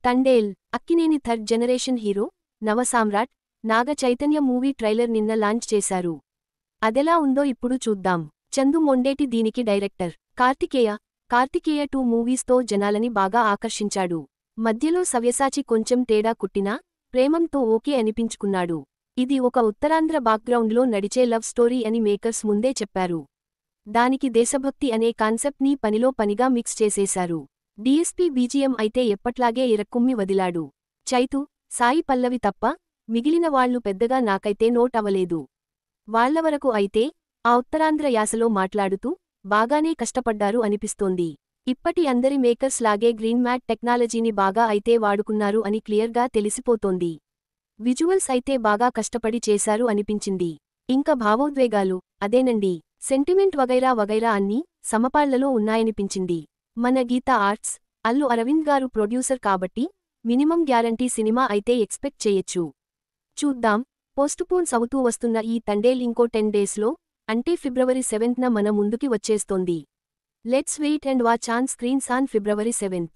Thandel Akkineni third generation hero నవసామ్రాట్ Naga Chaitanya movie trailer నిన్న launch చేశారు. అదెలా ఉందో ఇప్పుడు చూద్దాం. చందు మొండేటి దీనికి డైరెక్టర్. కార్తికేయ 2 మూవీస్తో జనాలని బాగా ఆకర్షించాడు. మధ్యలో సవ్యసాచి కొంచెం తేడా కుట్టినా ప్రేమంతో ఓకే అనిపించుకున్నాడు. ఇది ఒక ఉత్తరాంధ్ర బాక్గ్రౌండ్లో నడిచే లవ్ స్టోరీ అని మేకర్స్ ముందే చెప్పారు. దానికి దేశభక్తి అనే కాన్సెప్ట్ ని పనిలో పనిగా మిక్స్ చేసేశారు. డీఎస్పీ బీజీఎం అయితే ఎప్పట్లాగే ఇరక్కుమ్మి వదిలాడు. చైతు, సాయి పల్లవి తప్ప మిగిలిన వాళ్లు పెద్దగా నాకైతే నోట్ అవలేదు. వాళ్లవరకు అయితే ఆ ఉత్తరాంధ్ర యాసలో మాట్లాడుతూ బాగానే కష్టపడ్డారు అనిపిస్తోంది. ఇప్పటి అందరి మేకర్స్ లాగే గ్రీన్ మ్యాట్ టెక్నాలజీని బాగా అయితే వాడుకున్నారు అని క్లియర్గా తెలిసిపోతోంది. విజువల్స్ అయితే బాగా కష్టపడి చేశారు అనిపించింది. ఇంకా భావోద్వేగాలు అదేనండి, సెంటిమెంట్ వగైరా అన్నీ సమపాళ్లలో ఉన్నాయనిపించింది. మన గీతా ఆర్ట్స్, అల్లు అరవింద్ గారు ప్రొడ్యూసర్ కాబట్టి మినిమం గ్యారంటీ సినిమా అయితే ఎక్స్పెక్ట్ చేయొచ్చు. చూద్దాం. పోస్టుపోన్స్ అవుతూ వస్తున్న ఈ తండేల్ ఇంకో 10 డేస్లో అంటే ఫిబ్రవరి 7న మన ముందుకి వచ్చేస్తోంది. Let's wait and watch on screens on February 7.